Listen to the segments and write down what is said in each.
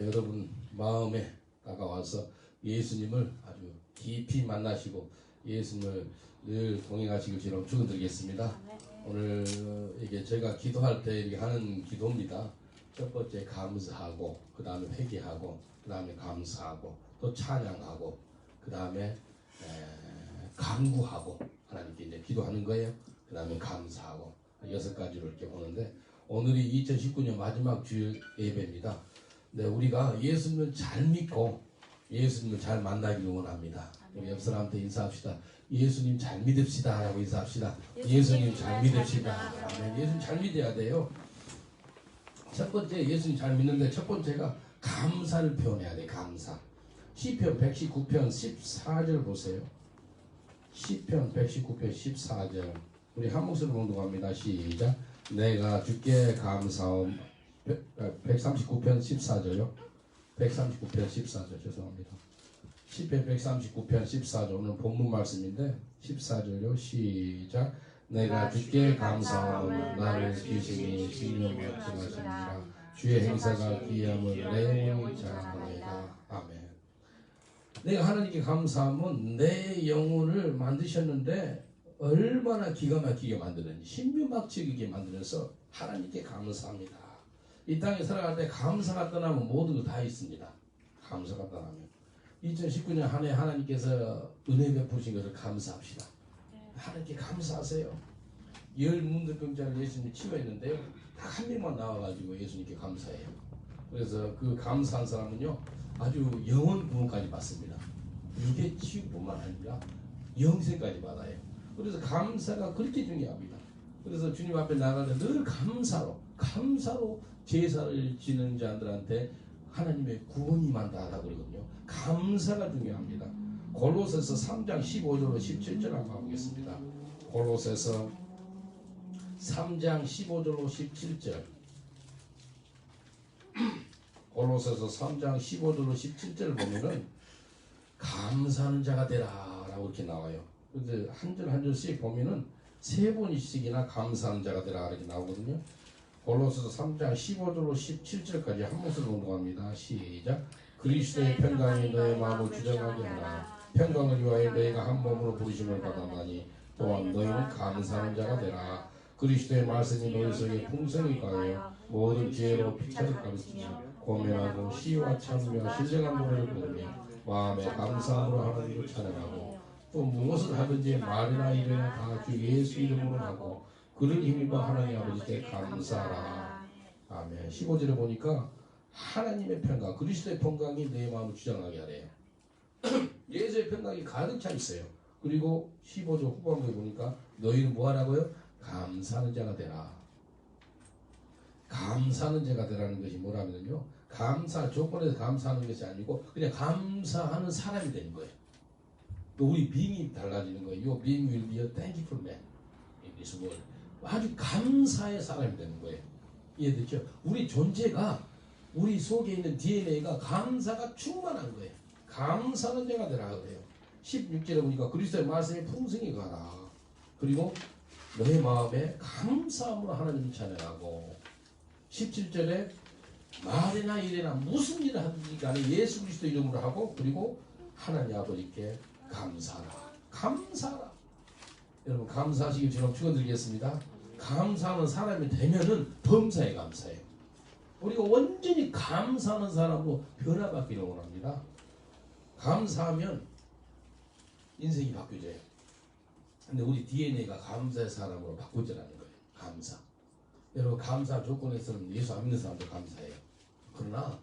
여러분 마음에 다가와서 예수님을 아주 깊이 만나시고 예수님을 늘 동행하시길 주로 축원드리겠습니다. 오늘 이게 제가 기도할 때 이렇게 하는 기도입니다. 첫 번째 감사하고, 그 다음에 회개하고, 그 다음에 감사하고, 또 찬양하고, 그 다음에 간구하고 하나님께 이제 기도하는 거예요. 그 다음에 감사하고 6가지로 이렇게 보는데 오늘이 2019년 마지막 주일 예배입니다. 네, 우리가 예수님을 잘 믿고 예수님을 잘 만나기를 원합니다. 우리 옆 사람한테 인사합시다. 예수님 잘 믿읍시다 라고 인사합시다. 예수님 잘 믿읍시다. 아멘. 예수님 잘 믿어야 돼요. 첫 번째 예수님 잘 믿는데 첫 번째가 감사를 표현해야 돼. 감사. 시편 119편 14절 보세요. 시편 119편 14절 우리 한 목소리로 공독합니다. 시작. 내가 주께 감사함. 139편 14절요. 139편 14절 죄송합니다. 시편 139편 14절 오늘 본문 말씀인데 14절요. 시작. 내가 주께 감사함을 나를 귀신이 신령하게 하시니라. 주의 행사가 기이함을 내 영이 자랑하나이다. 아멘. 내가 하나님께 감사하면 내 영혼을 만드셨는데 얼마나 기가 막히게 만드는지 신비막치게 만들어서 하나님께 감사합니다. 이 땅에 살아갈 때 감사가 떠나면 모든 거 다 있습니다. 감사가 떠나면 2019년 한 해 하나님께서 은혜 베푸신 것을 감사합시다. 하나님께 감사하세요. 10 문둥병자를 예수님이 치유했는데요, 딱 한 명만 나와가지고 예수님께 감사해요. 그래서 그 감사한 사람은요 아주 영원 구원까지 받습니다. 육의 치유뿐만 아니라 영생까지 받아요. 그래서 감사가 그렇게 중요합니다. 그래서 주님 앞에 나갈 때 늘 감사로 제사를 지는 자들한테 하나님의 구원이 많다라고 그러거든요. 감사가 중요합니다. 골로새서 3장 15절로 17절 한번 가보겠습니다. 골로새서 3장 15절로 17절 골로새서 3장 15절로 17절 보면은 감사하는 자가 되라 라고 이렇게 나와요. 근데 한 절 한 절씩 보면은 3번씩이나 감사하는 자가 되라 이렇게 나오거든요. 골로새서 3장 15절로 17절까지 한 목소리로 공독합니다. 시작. 그리스도의 평강이 너의 마음을 주장하게 하라. 평강을 위하여 너희가 한 몸으로 부르심을 받았나니 또한 너희는 감사하는 자가 되라. 그리스도의 말씀이 너희 속에 풍성히 가하여 모든 지혜로 피차를 가르치며 고면하고 시와 찬미와 신령한 노래를 부르며 마음에 감사함으로 하나님을 찬양하고 또 무엇을 하든지 말이나 일이나 다 주 예수 이름으로 하고 그를 힘입어 하나님 아버지께 감사하라. 아멘. 15절에 보니까 하나님의 평강, 그리스도의 평강이 내 마음을 주장하게 하래요. 예수의 평강이 가득 차 있어요. 그리고 15절 후반부에 보니까 너희는 뭐 하라고요? 감사하는 자가 되라. 감사하는 자가 되라는 것이 뭐라면요, 감사 조건에서 감사하는 것이 아니고 그냥 감사하는 사람이 되는 거예요. 또 우리 빙이 달라지는 거예요. Your being will be a thankful man in this world. 아주 감사의 사람이 되는 거예요. 이해됐죠? 우리 존재가, 우리 속에 있는 DNA가 감사가 충만한 거예요. 감사하는 자가 되라 그래요. 16절에 보니까 그리스도의 말씀이 풍성히 가라. 그리고 너의 마음에 감사함으로 하나님을 찬양하고 17절에 말이나 일이나 무슨 일을 하든지 간에 예수 그리스도 이름으로 하고 그리고 하나님 아버지께 감사하라. 감사하라. 여러분 감사하시길 주님 축원드리겠습니다. 감사하는 사람이 되면은 범사에 감사해요. 우리가 완전히 감사하는 사람으로 변화받기를 원합니다. 감사하면 인생이 바뀌어져요. 근데 우리 DNA가 감사의 사람으로 바꾸자라는 거예요. 감사. 여러분 감사 조건에서는 예수 안 믿는 사람도 감사해요. 그러나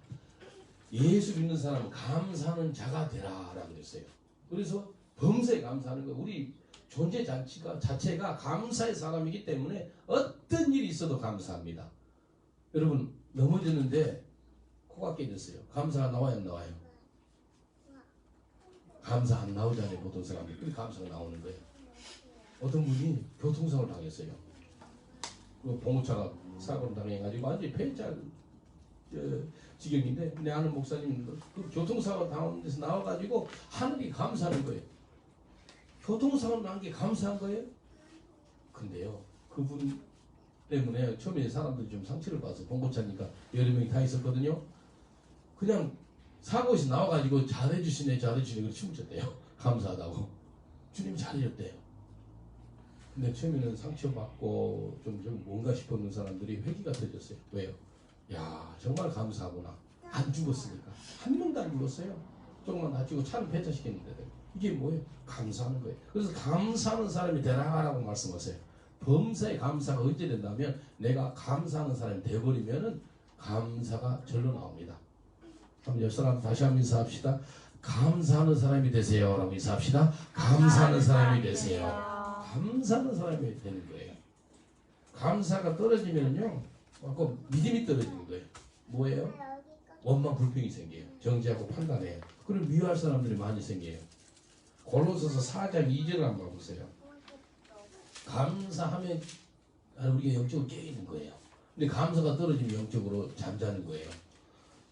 예수 믿는 사람은 감사하는 자가 되라라고 그랬어요. 그래서 범사에 감사하는 거예요. 우리 존재 자체가 감사의 사람이기 때문에 어떤 일이 있어도 감사합니다. 여러분 넘어졌는데 코가 깨졌어요. 감사가 나와요 안 나와요? 감사 안 나오잖아요. 보통 사람들이. 그렇게 감사가 나오는 거예요. 어떤 분이 교통사고를 당했어요. 그 봉고차가 사고를 당해가지고 완전히 폐자 지경인데 내 아는 목사님 그 교통사고 당한 데서 나와가지고 하늘이 감사하는 거예요. 교통사고 난 게 감사한 거예요? 근데요 그분 때문에 처음에 사람들이 좀 상처를 받아서 봉고차니까 여러 명이 다 있었거든요. 그냥 사고에서 나와가지고 잘해주시네 잘해주시네 춤을 췄대요. 감사하다고. 주님이 잘해줬대요. 근데 처음에는 상처받고 좀 뭔가 싶었는 사람들이 회개가 터졌어요. 왜요? 야 정말 감사하구나. 안 죽었으니까. 한 명도 안 죽었어요. 조금만 다치고 차를 폐차시켰는데 이게 뭐예요? 감사하는 거예요. 그래서 감사하는 사람이 되라라고 말씀하세요. 범사에 감사가 언제 된다면 내가 감사하는 사람이 되어버리면은 감사가 절로 나옵니다. 그럼 옆 사람 다시 한번 인사합시다. 감사하는 사람이 되세요 라고 인사합시다. 감사하는 사람이 되세요. 감사하는 사람이 되는 거예요. 감사가 떨어지면요 믿음이 떨어지는 거예요. 뭐예요? 원망 불평이 생겨요. 정죄하고 판단해요. 그럼 미워할 사람들이 많이 생겨요. 골로새서 4장 2절을 한번 보세요. 감사하면 우리가 영적으로 깨있는 거예요. 근데 감사가 떨어지면 영적으로 잠자는 거예요.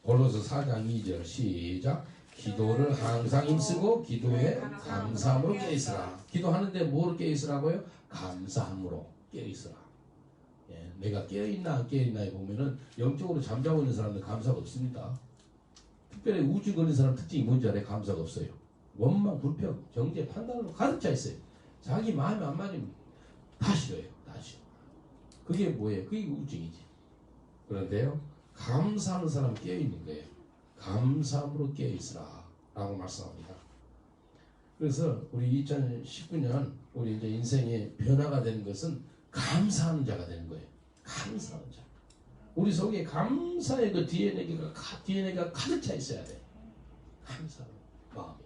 골로새 4장 2절 시작. 기도를 항상 힘쓰고 기도에 감사함으로 깨있으라. 기도하는데 뭐로 깨있으라고요? 감사함으로 깨있으라. 예, 내가 깨어있나 안 깨어있나에 보면은 영적으로 잠자고 있는 사람들 감사가 없습니다. 특별히 우주 걸린 사람 특징이 뭔지 알아요? 감사가 없어요. 원망, 불평, 정죄, 판단으로 가득 차 있어요. 자기 마음에 안 맞으면 다 싫어요. 다 싫어. 그게 뭐예요? 그게 우울증이지. 그런데요, 감사하는 사람은 깨어있는 거예요. 감사함으로 깨어있으라 라고 말씀합니다. 그래서 우리 2019년 우리 이제 인생의 변화가 되는 것은 감사하는 자가 되는 거예요. 감사하는 자. 우리 속에 감사의 그 DNA가 가득 차 있어야 돼. 감사하는 마음이.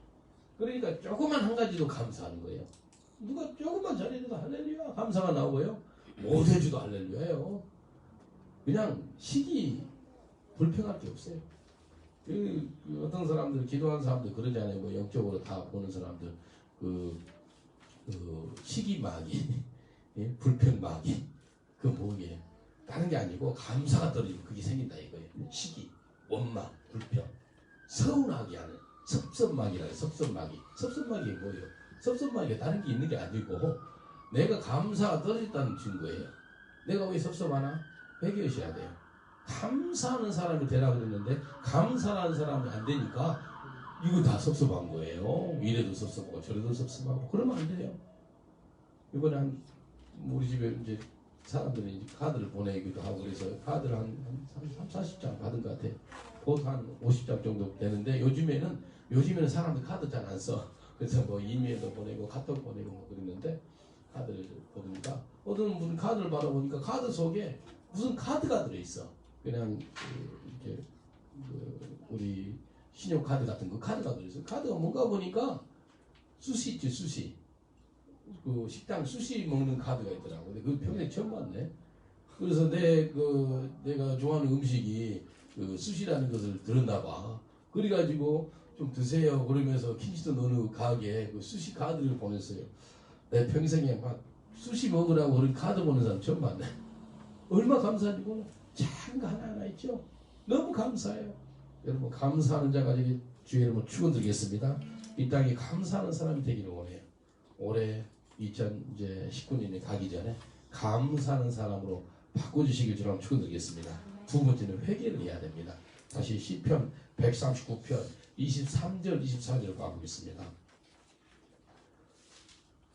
그러니까 조그만 한 가지도 감사하는 거예요. 누가 조금만 잘해줘도 할렐루야 감사가 나오고요. 못해줘도 할렐루야예요. 그냥 시기 불평할 게 없어요. 그 어떤 사람들 기도하는 사람들 그러잖아요. 뭐 영적으로 다 보는 사람들 그 시기마귀, 예? 불평마귀 그 뭐예요? 다른 게 아니고 감사가 떨어지면 그게 생긴다 이거예요. 시기, 원망, 불평, 서운하게 하는 섭섭마귀라 해요. 섭섭마귀. 섭섭마귀가 뭐예요? 섭섭마귀가 다른 게 있는 게 아니고 내가 감사가 떨어졌다는 증거예요. 내가 왜 섭섭하나? 회개하셔야 돼요. 감사하는 사람이 되라 그랬는데 감사하는 사람이 안 되니까 이거 다 섭섭한 거예요. 이래도 섭섭하고 저래도 섭섭하고 그러면 안 돼요. 이번에 우리 집에 이제 사람들이 이제 카드를 보내기도 하고 그래서 카드를 한 30-40장 받은 것 같아요. 보통 한 50장 정도 되는데 요즘에는 사람들 카드 잘 안 써. 그래서 뭐 이메일도 보내고 카톡 보내고 뭐 그랬는데 카드를 보니까 어떤 분 카드를 받아보니까 카드 속에 무슨 카드가 들어있어. 그냥 이렇게 우리 신용카드 같은 그 카드가 들어있어. 카드가 뭔가 보니까 수시 있지 수시. 그 식당 수시 먹는 카드가 있더라고. 근데 그 평생 처음 봤네. 그래서 내가 좋아하는 음식이 그 수시라는 것을 들었나 봐. 그래가지고 좀 드세요. 그러면서 킨시도 어느 가게에 그 수시 카드를 보냈어요. 내 평생에 막 수시 먹으라고 그런 카드 보는 사람 처음 봤네. 얼마나 감사한지 몰라. 작은 거 하나하나 있죠. 너무 감사해요. 여러분 감사하는 자가 되기 주의 이름으로 축원드리겠습니다. 이 땅에 감사하는 사람이 되기를 원해요. 올해 2019년에 가기 전에 감사하는 사람으로 바꿔주시길 주님 축원드리겠습니다. 두 번째는 회개를 해야 됩니다. 다시 시편 139편 23절 24절을 봐보겠습니다.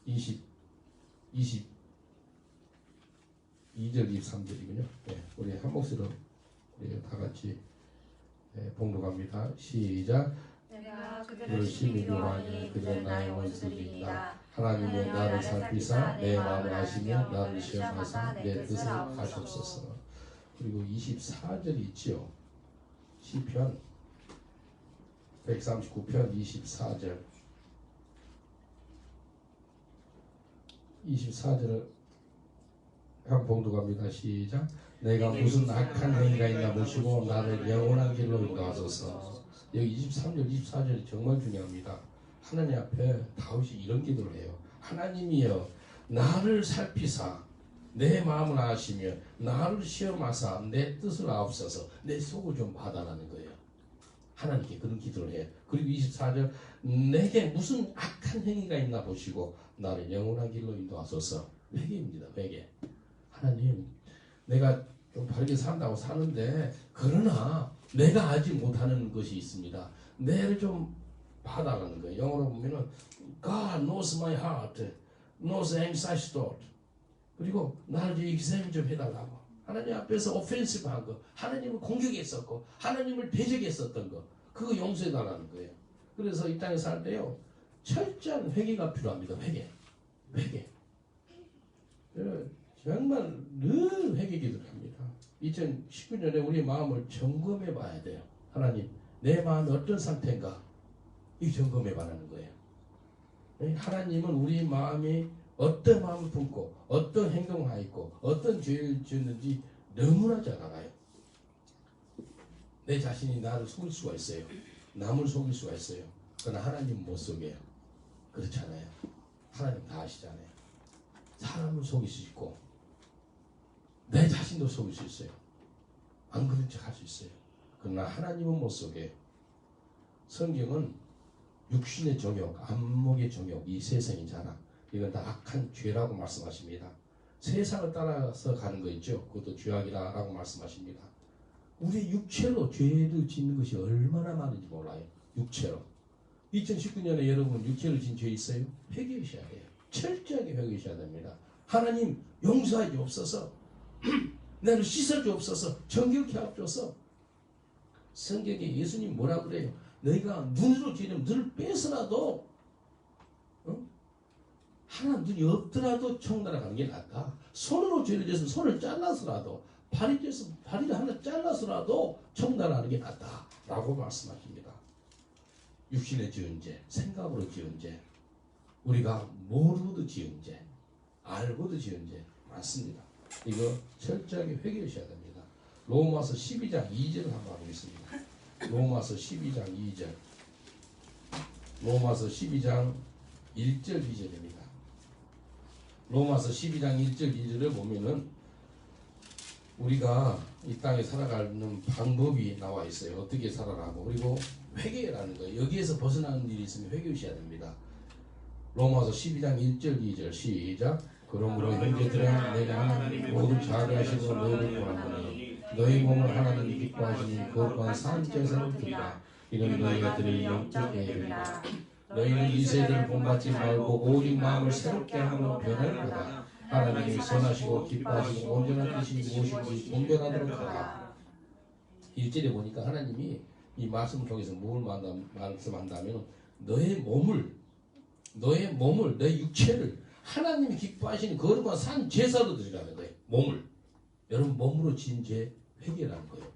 22절 23절이군요. 네, 우리 한 목소리로 우리 다 같이 봉독합니다. 시작. 내가 그들을 심히 교하니 그들은 나의 원수들이니라. 하나님의 나를 살피사 내 마음을 아시며 나를 시험하사 내 뜻을 아시옵소서. 그리고 24절이 있지요. 시편 139편 24절 24절을 한 봉독합니다. 시작. 내가 무슨 악한 행위가 있나 보시고 나를 영원한 길로 인도하소서. 여기 23절 24절이 정말 중요합니다. 하나님 앞에 다윗이 이런 기도를 해요. 하나님이여 나를 살피사 내 마음을 아시며 나를 시험하사 내 뜻을 아옵소서. 내 속을 좀 봐달라는 거예요. 하나님께 그런 기도를 해요. 그리고 24절 내게 무슨 악한 행위가 있나 보시고 나를 영원한 길로 인도하소서. 회개입니다. 회개. 하나님 내가 좀 바르게 산다고 사는데 그러나 내가 아직 못하는 것이 있습니다. 내를 좀 봐달라는 거예요. 영어로 보면은 God knows my heart, knows anxious thought. 그리고 나를 좀 examine 좀 해달라고. 하나님 앞에서 오펜시브한 거, 하나님을 공격했었고 하나님을 대적했었던 거, 그거 용서해달라는 거예요. 그래서 이 땅에 살 때요, 철저한 회개가 필요합니다. 회개. 정말 늘 회개 기도를 합니다. 2019년에 우리 마음을 점검해 봐야 돼요. 하나님, 내 마음이 어떤 상태인가? 이 점검해 봐라는 거예요. 하나님은 우리 마음이 어떤 마음을 품고 어떤 행동을 하였고 어떤 죄를 지었는지 너무나 잘 알아요. 내 자신이 나를 속일 수가 있어요. 남을 속일 수가 있어요. 그러나 하나님은 못 속여요. 그렇잖아요. 하나님 다 아시잖아요. 사람을 속일 수 있고 내 자신도 속일 수 있어요. 안 그런 척 할 수 있어요. 그러나 하나님은 못 속여요. 성경은 육신의 정욕, 안목의 정욕, 이 세상의 자랑, 이건 다 악한 죄라고 말씀하십니다. 세상을 따라서 가는 거 있죠. 그것도 죄악이라고 말씀하십니다. 우리 육체로 죄를 짓는 것이 얼마나 많은지 몰라요. 육체로. 2019년에 여러분 육체로 진 죄 있어요? 회개하셔야 돼요. 철저하게 회개하셔야 됩니다. 하나님 용서해 주옵소서. 나를 씻어 주옵소서. 정결케 하옵소서. 성경에 예수님 뭐라 그래요? 너희가 눈으로 죄는 눈을 빼서라도 하나 눈이 없더라도 청나라 가는 게 낫다. 손으로 죄를 졌으면 손을 잘라서라도, 발이 졌으면 발을 하나 잘라서라도 청나라 가는 게 낫다 라고 말씀하십니다. 육신의 지은 죄, 생각으로 지은 죄, 우리가 모르고도 지은 죄, 알고도 지은 죄 많습니다. 이거 철저하게 회개하셔야 됩니다. 로마서 12장 2절을 한번 보겠습니다. 로마서 12장 2절, 로마서 12장 1절 2절입니다. 로마서 12장 1절 2절을 보면은 우리가 이 땅에 살아가는 방법이 나와 있어요. 어떻게 살아가고, 그리고 회개라는 거예요. 여기에서 벗어나는 일이 있으면 회개하셔야 됩니다. 로마서 12장 1절 2절 시작. 그러므로 형제들아, 내가 모든 자비하시고 너희를 구하노니 너희 몸을 하나님이 기뻐하시니 거룩한 산제사로 드리라. 이는 너희가 드릴 영적 예배이다. 너희는 이 세대를 본받지 말고 오직 마음을 새롭게 하며 변화를 받아 하나님이 선하시고 기뻐하시고 온전한 뜻이 무엇인지 분별하도록 하라. 1절에 보니까 하나님이 이 말씀을 통해서 뭘 말씀한다면 너의 몸을, 너의 육체를 하나님이 기뻐하시는 거룩한 산 제사로 드리라는 거예요. 몸을. 여러분 몸으로 지은 죄 회개라는 거예요.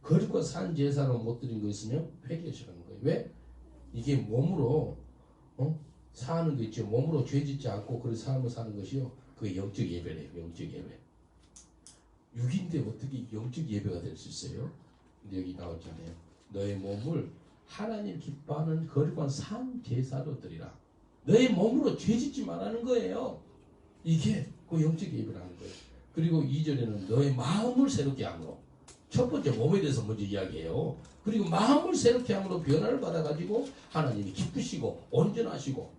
거룩한 산 제사로 못 드린 거 있으면 회개하시라는 거예요. 왜? 이게 몸으로 사는 거 있죠. 몸으로 죄 짓지 않고 그런 삶을 사는 것이요. 그게 영적 예배래요. 영적 예배. 육인데 어떻게 영적 예배가 될 수 있어요? 근데 여기 나왔잖아요. 너의 몸을 하나님 기뻐하는 거룩한 산 제사로 드리라. 너의 몸으로 죄 짓지 말라는 거예요. 이게 그 영적 예배라는 거예요. 그리고 2절에는 너의 마음을 새롭게 함으로. 첫 번째 몸에 대해서 먼저 이야기해요. 그리고 마음을 새롭게 함으로 변화를 받아가지고 하나님이 기쁘시고 온전하시고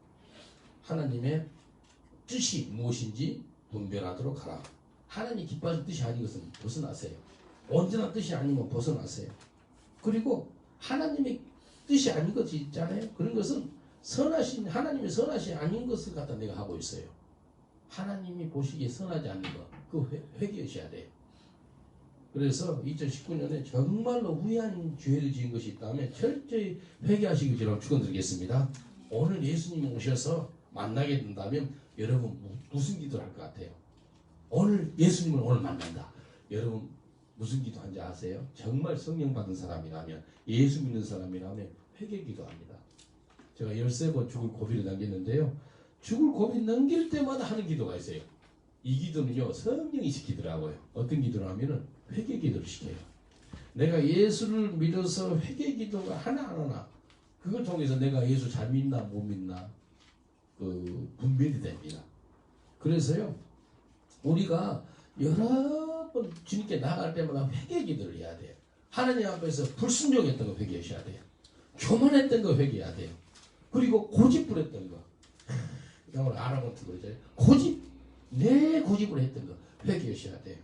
하나님의 뜻이 무엇인지 분별하도록 하라. 하나님 기뻐하는 뜻이 아닌 것은 벗어나세요. 온전한 뜻이 아니면 벗어나세요. 그리고 하나님의 뜻이 아닌 것이 있잖아요. 그런 것은 선하신, 하나님의 선하시 아닌 것을 갖다 내가 하고 있어요. 하나님이 보시기에 선하지 않는 것, 그거 회개하셔야 돼요. 그래서 2019년에 정말로 후회한 죄를 지은 것이 있다면 철저히 회개하시기 바라고 축원드리겠습니다. 오늘 예수님이 오셔서 만나게 된다면 여러분 무슨 기도를 할 것 같아요? 오늘 예수님을 오늘 만난다. 여러분 무슨 기도한지 아세요? 정말 성령 받은 사람이라면, 예수 믿는 사람이라면 회개 기도합니다. 제가 13번 죽을 고비를 남겼는데요. 죽을 고비 넘길 때마다 하는 기도가 있어요. 이 기도는요, 성령이 시키더라고요. 어떤 기도를 하면은 회개 기도를 시켜요. 내가 예수를 믿어서 회개 기도가 하나하나 그걸 통해서 내가 예수 잘 믿나 못 믿나 그 분별이 됩니다. 그래서요, 우리가 여러 번 주님께 나갈 때마다 회개 기도를 해야 돼요. 하나님 앞에서 불순종했던 거 회개하셔야 돼요. 교만했던 거 회개해야 돼요. 그리고 고집부렸던 거, 오늘 아나몬트 그러죠. 고집, 내 고집으로 했던 거 회개하셔야 돼요.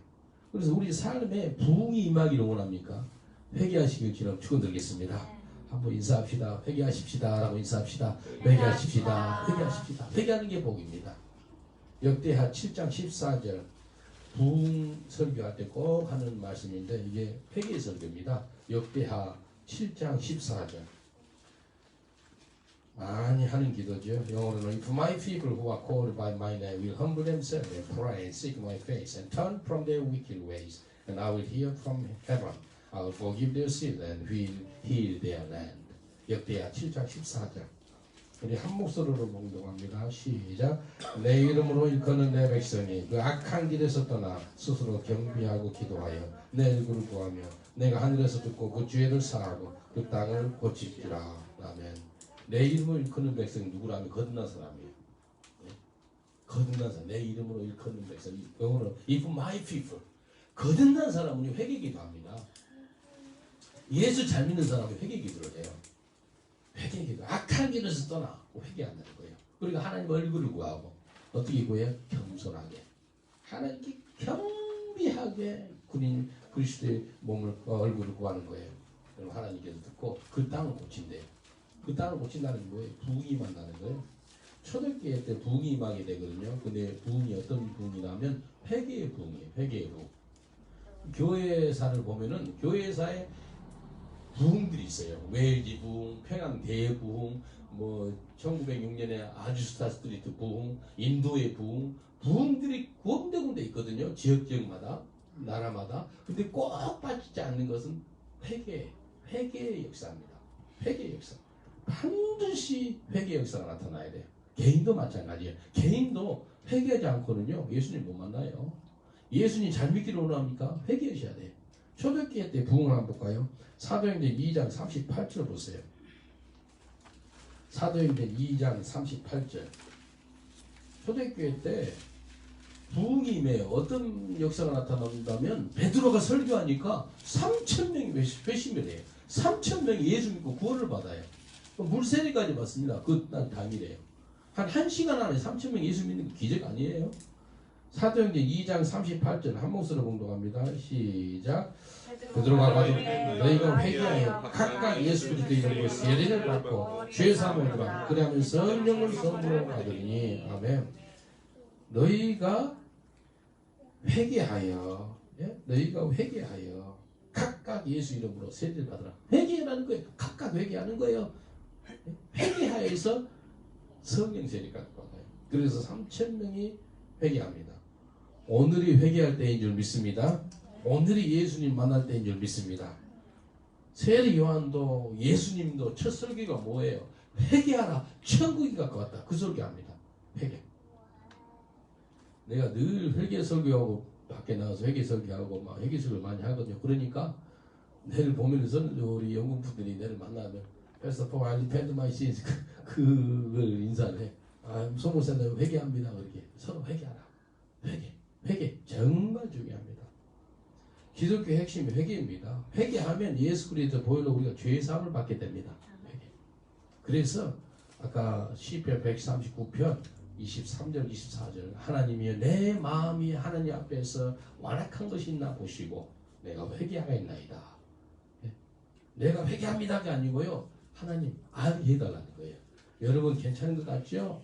그래서 우리 삶에 부흥이 임하기를 원합니까? 회개하시길 주님 축원드리겠습니다. 한번 인사합시다. 회개하십시다 라고 인사합시다. 회개하십시다. 회개하십시다. 회개하는 게 복입니다. 역대하 7장 14절 부흥 설교할 때 꼭 하는 말씀인데 이게 회개 설교입니다. 역대하 7장 14절 많이 하는 기도죠. 영어로는 If my people who are called by my name will humble themselves and pray and seek my face and turn from their wicked ways, and I will hear from heaven. I will forgive their sin and will heal their land. 역대하 7장 14절. 우리 한 목소리로 봉독합니다. 시작. 내 이름으로 일컫는 내 백성이 그 악한 길에서 떠나 스스로 경비하고 기도하여 내 얼굴을 구하며 내가 하늘에서 듣고 그 죄를 사하고 그 땅을 고칠지라. 아멘. 내 이름을 일컫는 백성이 누구라면 거듭난 사람이에요. 거듭난 사람. 내 이름으로 일컫는 백성. 영어로 If my people. 거듭난 사람은 회개기도합니다. 예수 잘 믿는 사람은 회개기도를 해요. 회개기도. 악한 길에서 떠나 회개한다는 거예요. 그리고 하나님 얼굴을 구하고 어떻게 구해요? 겸손하게. 하나님께 겸비하게 군인 그리스도의 몸을 얼굴을 구하는 거예요. 그럼 하나님께서 듣고 그 땅을 고친대요. 그 땅을 고친다는 게 뭐예요? 부흥이 임한다는 거예요. 초대교회 때 부흥이 임하게 되거든요. 근데 부흥이 어떤 부흥이냐면 회개의 부흥이에요. 회개의 부흥. 교회사를 보면은 교회사에 부흥들이 있어요. 웨일즈 부흥, 평양 대부흥, 뭐 1906년에 아주스타 스트리트 부흥, 인도의 부흥, 부흥들이 군데군데 있거든요. 지역마다, 나라마다. 근데 꼭 빠지지 않는 것은 회개의 역사입니다. 회개의 역사. 반드시 회개의 역사가 나타나야 돼요. 개인도 마찬가지예요. 개인도 회개하지 않고는요, 예수님 못 만나요. 예수님 잘 믿기를 원합니까? 회개하셔야 돼요. 초대교회 때 부흥을 한번 볼까요? 사도행전 2장 38절 보세요. 사도행전 2장 38절. 초대교회 때 부흥이 임해요. 어떤 역사가 나타난다면 베드로가 설교하니까 3,000명이 회심을 해요. 3,000명이 예수 믿고 구원을 받아요. 물세례까지 받습니다. 그날 당일에요. 한 1시간 안에 3,000명이 예수 믿는 게 기적 아니에요? 사도행전 2장 38절 한 목소리로 봉독합니다. 시작. 베드로가 가지고 너희가 회개하여 각각 예수 그리스도 이름으로 세례를 받고 죄 사함을 받아 그리하면 성령을 선물로 받으니 아멘. 너희가 회개하여 너희가 회개하여 각각 예수 이름으로 세례를 받으라. 회개하는 거예요. 각각 회개하는 거예요. 회개하여서 성령 세례까지 받아요. 그래서 3,000명이 회개합니다. 오늘이 회개할 때인 줄 믿습니다. 오늘이 예수님 만날 때인 줄 믿습니다. 세례 요한도 예수님도 첫 설교가 뭐예요? 회개하라. 천국이 가까웠다. 그 설교합니다. 회개. 내가 늘 회개 설교하고 밖에 나가서 회개 설교하고 막 회개 설교 많이 하거든요. 그러니까 내를 보면서 우리 영국 분들이 내를 만나면 First of all, I repent my sins. 그걸 인사를 해. 소모세는 회개합니다. 그렇게 서로 회개하라. 회개 정말 중요합니다. 기독교 핵심이 회개입니다. 회개하면 예수 그리스도 보혈로 우리가 죄 사함을 받게 됩니다. 회개. 그래서 아까 시편 139편 23절 24절 하나님이여 내 마음이 하나님 앞에서 완악한 것이 있나 보시고 내가 회개하겠나이다. 내가 회개합니다가 아니고요. 하나님 알게 해달라는 거예요. 여러분 괜찮은 것 같죠?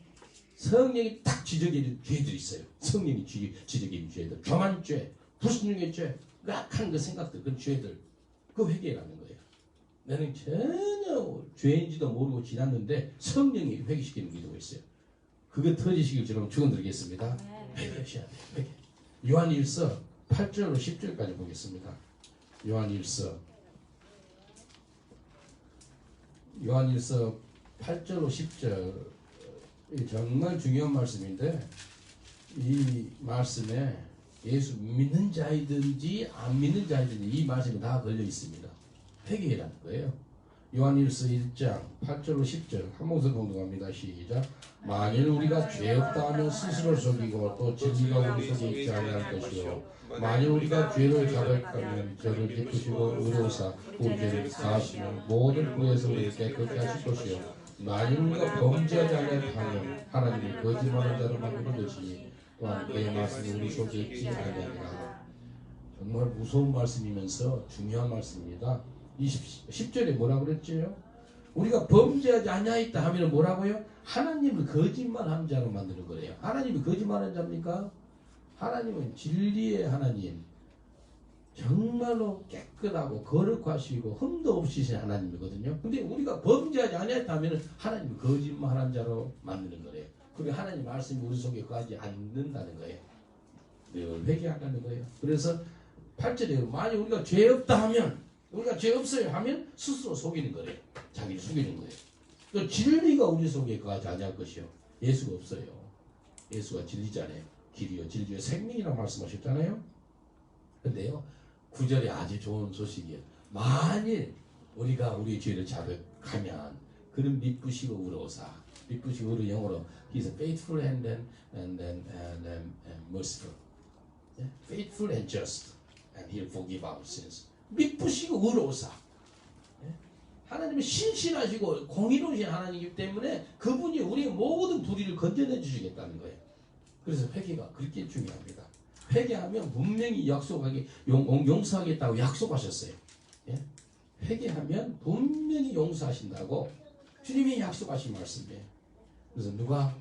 성령이 딱 지적해준 죄들이 있어요. 성령이 지적해준 죄들. 교만죄, 불순종의 죄, 악한 그 생각들, 그 죄들. 그 회개라는 거예요. 나는 전혀 죄인지도 모르고 지났는데 성령이 회개시키는 기도가 있어요. 그게 터지시길 저는 축원드리겠습니다. 회개하셔야 돼요. 회개. 요한일서 8절로 10절까지 보겠습니다. 요한일서 8절로 10절 정말 중요한 말씀인데 이 말씀에 예수 믿는 자이든지 안 믿는 자이든지 이 말씀이 다 걸려 있습니다. 회개라는 거예요. 요한일서 1장 8절로 10절 한 목소리 봉독합니다. 시작. 만일 우리가 죄 없다 하면 스스로 속이고 또 진리가 우리 속에 있지 아니할 것이요 만일 우리가 죄를 자백하면 저를 베푸시고 의로우사 우리 죄를 사하시며 모든 구에서 우리를 깨끗게 하실 것이요 만일 우리가 범죄하지 않으면 하나님이 거짓말하는 자로 만들어주시니 또한 그의 말씀이 우리 속에 있지 아니하리라. 정말 무서운 말씀이면서 중요한 말씀입니다. 10절에 뭐라고 그랬죠? 우리가 범죄하지 아니하였다 하면 뭐라고요? 하나님을 거짓말하는 자로 만드는 거예요. 하나님이 거짓말하는 자입니까? 하나님은 진리의 하나님, 정말로 깨끗하고 거룩하시고 흠도 없으신 하나님이거든요. 근데 우리가 범죄하지 아니하였다 하면 하나님을 거짓말하는 자로 만드는 거예요. 그게 하나님 말씀이 우리 속에 거하지 않는다는 거예요. 늘 회개하라는 거예요. 그래서 8절에 만약 우리가 죄 없다 하면, 우리가 죄 없어요 하면 스스로 속이는 거래요. 자기를 속이는 거예요. 또 진리가 우리 속에 거하지 아니할 것이요. 예수가 없어요. 예수가 진리잖아요. 길이요 진리요 생명이라고 말씀하셨잖아요. 근데요 9절에 아주 좋은 소식이에요. 만일 우리가 우리 죄를 자백하면 그는 미쁘시고 의로우사. 미쁘시고 의로 영어로 He's faithful and merciful. Faithful and just and He'll forgive our sins. 미쁘시고 의로우사. 하나님은 신실하시고 공의로우신 하나님이기 때문에 그분이 우리의 모든 불의를 건져내 주시겠다는 거예요. 그래서 회개가 그렇게 중요합니다. 회개하면 분명히 용서하겠다고 약속하셨어요. 예? 회개하면 분명히 용서하신다고 주님이 약속하신 말씀이에요. 그래서 누가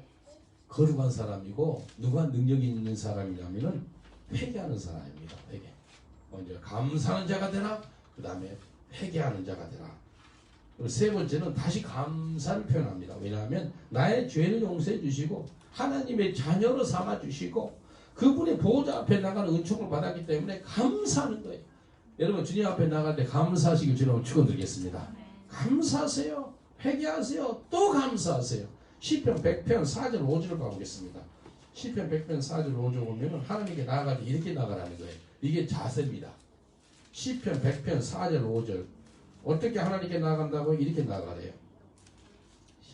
거룩한 사람이고 누가 능력이 있는 사람이냐면은 회개하는 사람입니다. 회개. 먼저 감사하는 자가 되라. 그 다음에 회개하는 자가 되라. 그리고 세 번째는 다시 감사를 표현합니다. 왜냐하면 나의 죄를 용서해 주시고 하나님의 자녀로 삼아 주시고 그분의 보호자 앞에 나가는 은총을 받았기 때문에 감사하는 거예요. 여러분 주님 앞에 나갈 때 감사하시길 주님을 축원드리겠습니다. 감사하세요. 회개하세요. 또 감사하세요. 시편 100편 4절 5절을 가보겠습니다. 시편 100편 4절 5절 보면 하나님께 나아갈 때 이렇게 나가라는 거예요. 이게 자세입니다. 시편 100편 4절 5절 어떻게 하나님께 나아간다고? 이렇게 나아가래요.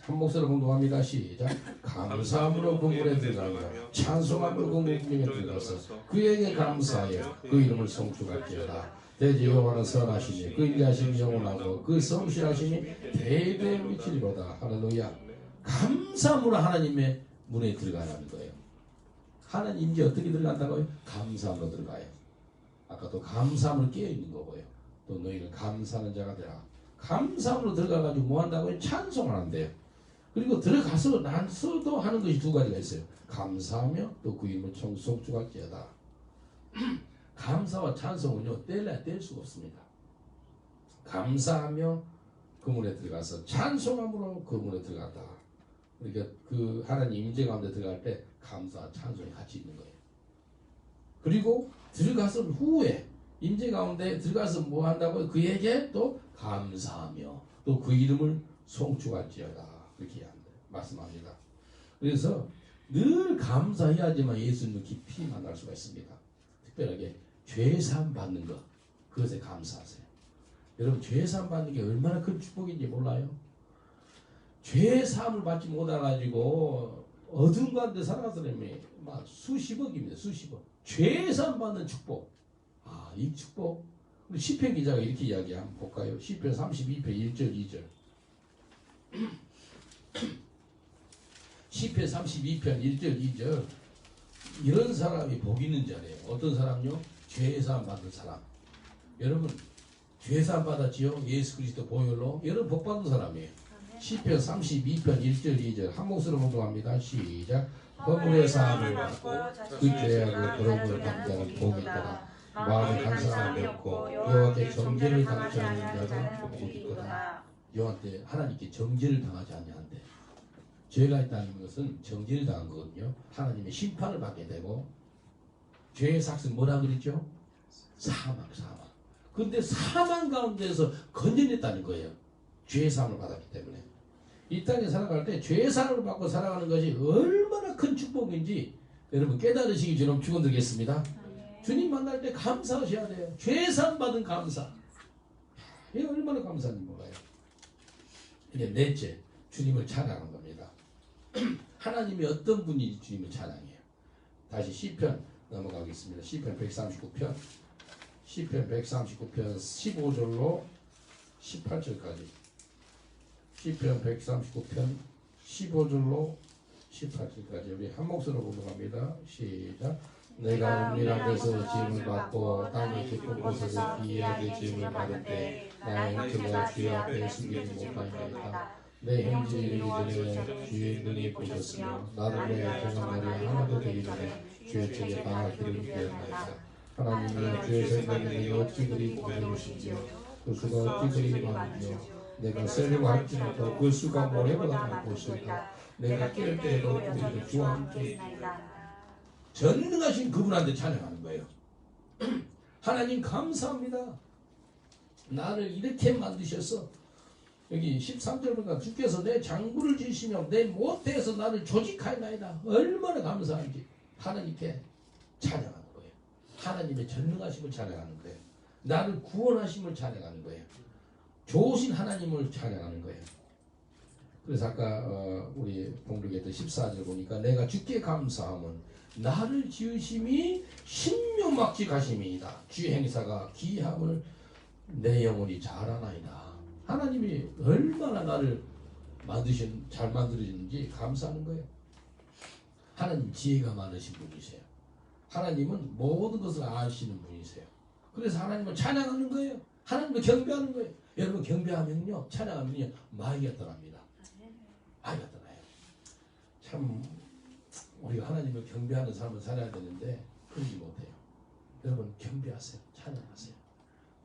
한 목소리로 공동합니다. 시작. 감사함으로 궁궐에 들어가며 찬송함으로 궁궐에 들어가서 그에게 감사하여 그 이름을 송축할지어다. 대지 여호와는 선하시니 그 인자하심이 영원하고 그 성실하심이 대대에 미치리로다. 할렐루야. 감사함으로 하나님의 문에 들어가라는 거예요. 하나님 이제 어떻게 들어간다고요? 감사함으로 들어가요. 아까 또 감사함으로 깨어있는 거고요. 또 너희는 감사하는 자가 되라. 감사함으로 들어가가지고 뭐 한다고요? 찬송을 한대요. 그리고 들어가서 난서도 하는 것이 두 가지가 있어요. 감사하며 또 그 이름을 송축할지어다. 감사와 찬송은요 뗄래야 뗄 수가 없습니다. 감사하며 그 문에 들어가서 찬송함으로 그 문에 들어간다. 그러니까 그 하나님 임재 가운데 들어갈 때 감사와 찬송이 같이 있는 거예요. 그리고 들어가서 후에 임재 가운데 들어가서 뭐 한다고요? 그에게 또 감사하며 또 그 이름을 송축할지어다. 그렇게 말씀합니다. 그래서 늘 감사해야지만 예수님을 깊이 만날 수가 있습니다. 특별하게 죄사함 받는 것, 그것에 감사하세요. 여러분 죄사함 받는 게 얼마나 큰 축복인지 몰라요? 죄사함을 받지 못해가지고 어두운 가운데 살아가는 사람이 막 수십억입니다. 수십억. 죄사함 받는 축복. 아, 이 축복. 우리 시편 기자가 이렇게 이야기 한번 볼까요? 시편 32편 1절 2절. 시편 32편 1절 2절. 이런 사람이 복 있는 자래요. 어떤 사람요? 죄사함 받은 사람. 여러분 죄사함 받았지요? 예수 그리스도 보혈로. 여러분 복 받은 사람이에요. 시편 32편 1절 2절 한 목소리로 공동합니다. 시작. 허물의 사함을 받고 그 죄악을 거룩을 받는 자는 복이 있다. 마음에 간사함이 없고 여호와께 정죄를 당하지 않는 자가 복이 있다. 여호와한테 하나님께 정죄를 당하지 않냐는데 죄가 있다는 것은 정죄를 당한 거거든요. 하나님의 심판을 받게 되고 죄의 삭은 뭐라 그랬죠? 사망. 근데 사망 가운데서 건져냈다는 거예요. 죄의 사함을 받았기 때문에. 이 땅에 살아갈 때 죄의 사함을 받고 살아가는 것이 얼마나 큰 축복인지 여러분 깨달으시기 전에 축원드리겠습니다. 주님 만날 때 감사하셔야 돼요. 죄의 사함 받은 감사. 이게 얼마나 감사한지 몰라요. 이게 넷째, 주님을 찬양하는 겁니다. 하나님이 어떤 분인지 주님을 찬양해요. 다시 시편 넘어가겠습니다. 시편 139편 15절로 18절까지. 시편 139편 15절로 18절까지 우리 한 목소리로 공동합니다. 시작. 내가 은밀한 데서 지음을 받고 땅의 깊은 곳에서 기이하게 지음을 받을 때 나의 형체가 주의 앞에 숨겨지지 못하니이다. 내 형제 이르기 전에 주의 눈이 보셨으며 나를 위해 태어난 날이 하나도 되기 전에 주의 책에 다 기록되었나이다. 하나님은 주의 생각에 어찌 그리 공평하신지요 그 수가 어찌 그리 많은지요 내가 세려고 할지라도 그 수가 모래보다 많고있으리다. 내가 깰 때에도 우리는 주와 함께 전능하신 그분한테 찬양하는 거예요. 하나님 감사합니다. 나를 이렇게 만드셔서 여기 13절 보니까 주께서 내 장부를 지시며 내 못대에서 나를 조직하였나이다. 얼마나 감사한지 하나님께 찬양하는 거예요. 하나님의 전능하심을 찬양하는 거예요. 나를 구원하심을 찬양하는 거예요. 좋으신 하나님을 찬양하는 거예요. 그래서 아까 우리 봉독했던 14절 보니까 내가 주께 감사함은 나를 지으심이 신묘막직하심이다. 주의 행사가 기함을 내 영혼이 잘하나이다. 하나님이 얼마나 나를 잘 만들어주는지 감사하는 거예요. 하나님 지혜가 많으신 분이세요. 하나님은 모든 것을 아시는 분이세요. 그래서 하나님을 찬양하는 거예요. 하나님을 경배하는 거예요. 여러분 경배하면요, 찬양하면요, 마귀가 떠납니다. 마귀가 떠나요. 참 우리가 하나님을 경배하는 삶을 살아야 되는데 그러지 못해요. 여러분 경배하세요. 찬양하세요.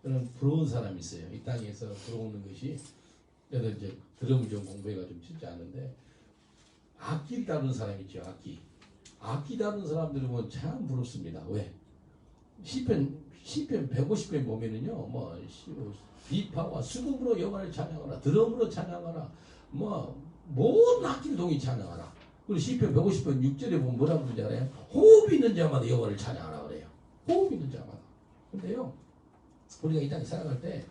저는 부러운 사람이 있어요. 이 땅에서 들어오는 것이, 저는 이제 드럼을 좀 공부해가 좀 쉽지 않은데, 악기를 다루는 사람이 있죠. 악기 다루는 사람들은 보면 참 부럽습니다. 왜? 시편 150편 보면은요, 뭐 비파와 수금으로 여호와를 찬양하라, 드럼으로 찬양하라, 뭐 모든 악기를 동이 찬양하라. 그리고 시편 150편 6절에 보면 뭐라고 그러는지 알아요? 호흡이 있는 자마다 여호와를 찬양하라 그래요. 호흡이 있는 자마다. 근데요, 우리가 이 땅에 살아갈 때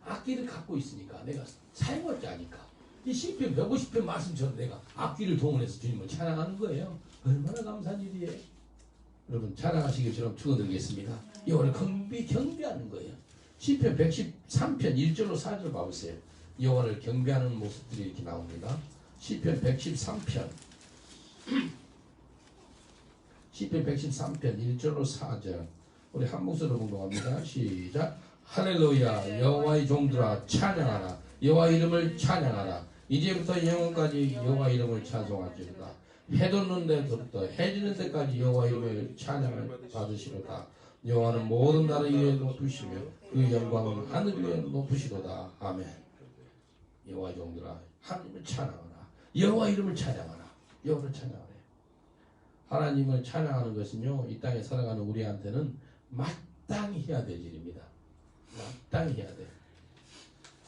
악기를 갖고 있으니까, 내가 사용할 줄 아니까, 이 시편 150편 말씀처럼 내가 악기를 동원해서 주님을 찬양하는 거예요. 얼마나 감사한 일이에요. 여러분 찬양하시기처럼 축원드리겠습니다. 여호와를 경배하는 거예요. 시편 113편 1절로 4절 봐보세요. 여호와를 경배하는 모습들이 이렇게 나옵니다. 시편 113편 1절로 4절 우리 한 목소리로 공동합니다. 시작. 할렐루야. 여호와의 종들아 찬양하라. 여호와 이름을 찬양하라. 이제부터 영원까지 여호와 이름을 찬송할지로다. 해 돋는 데부터 해 지는 데까지 여호와 이름을 찬양을 받으시로다. 여호와는 모든 나라 위에 높으시며 그 영광은 하늘 위에 높으시로다. 아멘. 여호와의 종들아 하나님을 찬양하라. 여호와 이름을 찬양하라. 여호와를 찬양하라. 하나님을 찬양하는 것은요, 이 땅에 살아가는 우리한테는 마땅히 해야 될 일입니다. 마땅히 해야 돼.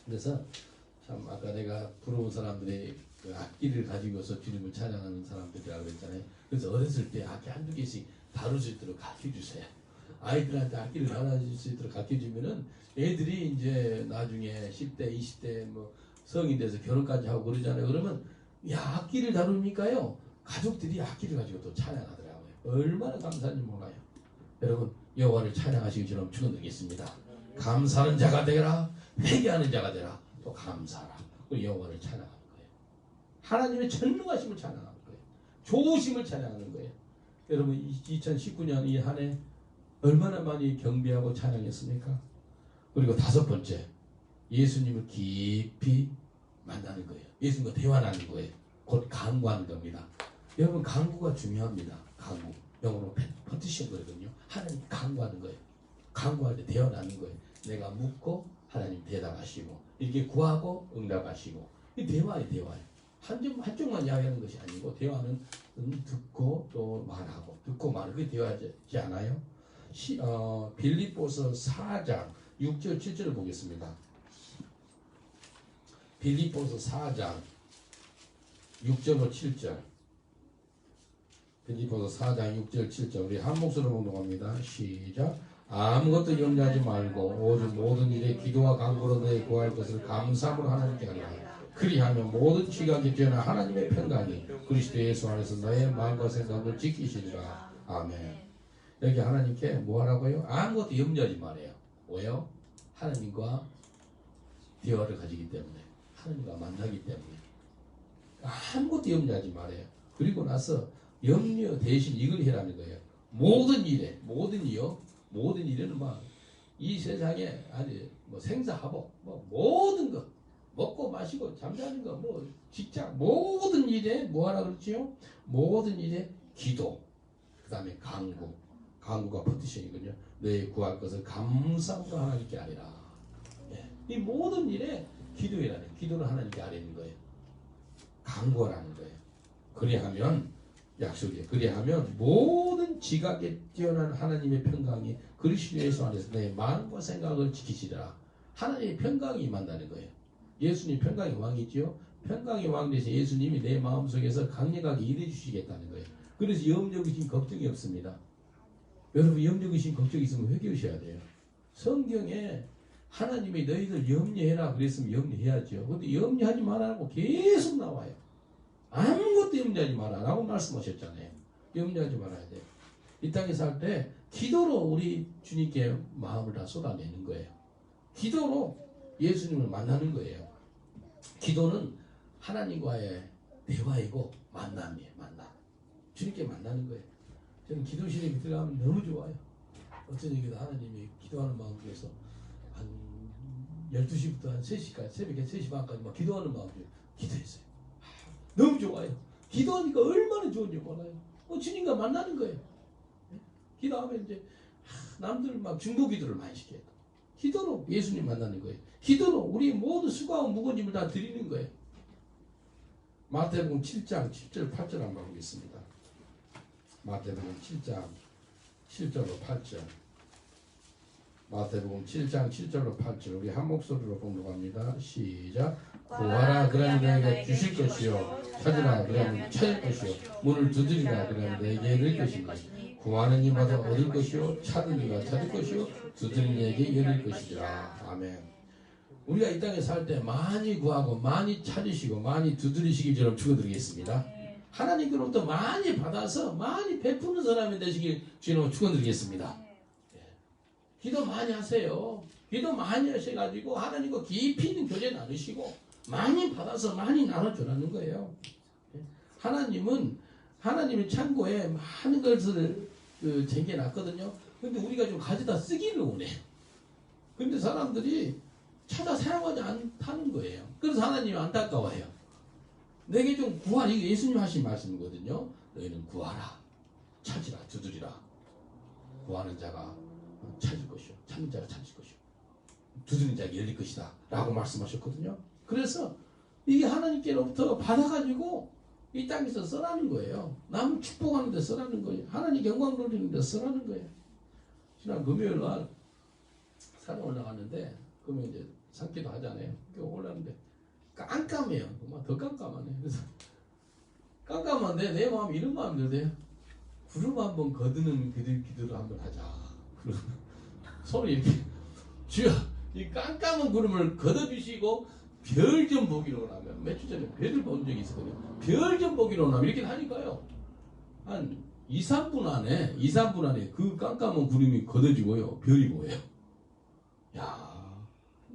그래서 참 아까 내가 부러운 사람들이 그 악기를 가지고서 주님을 찬양하는 사람들이라고 그랬잖아요. 그래서 어렸을 때 악기 한두 개씩 다룰 수 있도록 가르쳐 주세요. 아이들한테 악기를 다룰 수 있도록 가르쳐 주면은 애들이 이제 나중에 10대, 20대 뭐 성인 돼서 결혼까지 하고 그러잖아요. 그러면 야, 악기를 다루니까요, 가족들이 악기를 가지고 또 찬양하더라고요. 얼마나 감사한지 몰라요. 여러분 여호와를 찬양하시기처럼 축원드리겠습니다. 감사하는 자가 되라. 회개하는 자가 되라. 또 감사하라. 그 여호와를 찬양하는 거예요. 하나님의 전능하심을 찬양하는 거예요. 좋으심을 찬양하는 거예요. 여러분 2019년 이 한 해 얼마나 많이 경배하고 찬양했습니까? 그리고 다섯 번째, 예수님을 깊이 만나는 거예요. 예수님과 대화하는 거예요. 곧 강구하는 겁니다. 여러분 강구가 중요합니다. 강구. 영어로 퍼티션 거거든요. 하나님 강구하는 거예요. 강구할 때 대화하는 거예요. 내가 묻고 하나님 대답하시고, 이렇게 구하고 응답하시고, 이 대화예요. 대화예요. 한쪽만 이야기하는 것이 아니고, 대화는 듣고 또 말하고, 듣고 말하고, 그게 대화하지 않아요? 빌립보서 4장 6절 7절을 보겠습니다. 빌립보서 4장 6절로 7절. 빌립보서 4장 6절 7절 우리 한 목소리로 공동합니다. 시작. 아무것도 염려하지 말고 오직 모든 일에 기도와 간구로 너희 구할 것을 감사함으로 하나님께 하라. 그리하면 모든 지각이 되나 하나님의 평강이 그리스도 예수 안에서 너의 마음과 생각을 지키시리라. 아멘. 여기 하나님께 뭐 하라고요? 아무것도 염려하지 말아요. 왜요? 하나님과 대화를 가지기 때문에, 하나님과 만나기 때문에 아무것도 염려하지 말아요. 그리고 나서 염려 대신 이걸 해라는 거예요. 모든 일에는 막 이 세상에 아니 뭐 생사하복 뭐 모든 것 먹고 마시고 잠자는 거 뭐 직장 모든 일에 뭐하라 그랬지요? 모든 일에 기도 그 다음에 강구가 포지션이군요. 너희 구할 것을 감사함으로 하나님께 아뢰라. 예. 이 모든 일에 기도이라는 기도를 하나님께 아뢰는 거예요. 강구하라는 거예요. 그리하면 약속이에요. 그리하면 모든 지각에 뛰어난 하나님의 평강이 그리스도 예수 안에서 내 마음과 생각을 지키시리라. 하나님의 평강이 임한다는 거예요. 예수님 평강의 왕이지요. 평강의 왕 되신 예수님이 내 마음속에서 강력하게 일해 주시겠다는 거예요. 그래서 염려의심 걱정이 없습니다. 여러분 염려의심 걱정이 있으면 회개하셔야 돼요. 성경에 하나님이 너희들 염려해라 그랬으면 염려해야죠. 근데 염려하지 말라고 계속 나와요. 아무것도 염려하지 마라 라고 말씀하셨잖아요. 염려하지 말아야 돼요. 이 땅에 살 때 기도로 우리 주님께 마음을 다 쏟아내는 거예요. 기도로 예수님을 만나는 거예요. 기도는 하나님과의 대화이고 만남이에요. 만남. 주님께 만나는 거예요. 저는 기도실에 들어가면 너무 좋아요. 어떤 얘기도 하나님이 기도하는 마음 중에서 한 12시부터 한 3시까지 새벽에 3시 반까지 막 기도하는 마음 중에 기도했어요. 너무 좋아요. 기도하니까 얼마나 좋은지 몰라요. 주님과 만나는 거예요. 기도하면 이제 남들 막 중보 기도를 많이 시켜요. 기도로 예수님 만나는 거예요. 기도로 우리 모든 수고하고 무거운 짐을 다 드리는 거예요. 마태복음 7장 7절 8절 한번 보겠습니다. 마태복음 7장 7절로 8절. 마태복음 7장 7절로 8절 우리 한 목소리로 공독합니다. 시작. 구하라 그러면 너희가 주실 것이요 찾으라 그러면 찾을 것이요 문을 두드리라 그러면 너희에게 열릴 것이니 구하는 이마다 얻을 것이요 찾는 이가 찾을 것이요 두드리는 이에게 열릴 것이라. 아멘. 우리가 이 땅에 살 때 많이 구하고 많이 찾으시고 많이 두드리시기처럼 축원드리겠습니다. 하나님께로부터 많이 받아서 많이 베푸는 사람이 되시길 주님으로 축원드리겠습니다. 기도 많이 하세요. 기도 많이 하셔가지고 하나님과 깊이 있는 교제 나누시고 많이 받아서 많이 나눠주라는 거예요. 하나님은 하나님의 창고에 많은 것을 쟁여놨거든요. 근데 우리가 좀 가져다 쓰기를 원해요. 근데 사람들이 찾아 사용하지 않다는 거예요. 그래서 하나님이 안타까워해요. 내게 좀 구하라. 이게 예수님 하신 말씀이거든요. 너희는 구하라. 찾으라. 두드리라. 구하는 자가 찾을 것이요. 찾는 자가 찾을 것이요. 두드리는 자가 열릴 것이다. 라고 말씀하셨거든요. 그래서 이게 하나님께로부터 받아가지고 이 땅에서 써라는 거예요. 남 축복하는 데 써라는 거예요. 하나님 영광 돌리는 데 써라는 거예요. 지난 금요일 날 산에 올라갔는데 그러면 이제 산기도 하잖아요. 올라갔는데 깜깜해요. 더 깜깜하네. 그래서 깜깜한데 내 마음이 이런 마음이 들대요. 구름 한번 거두는 기도를 한번 하자. 손을 이렇게 주여 이 깜깜한 구름을 걷어주시고 별 좀 보기로 하면 며칠 전에 별을 본 적이 있었거든요. 별 좀 보기로 하면 이렇게 하니까요. 한 2, 3분 안에 그 깜깜한 구름이 걷어지고요. 별이 보여요. 야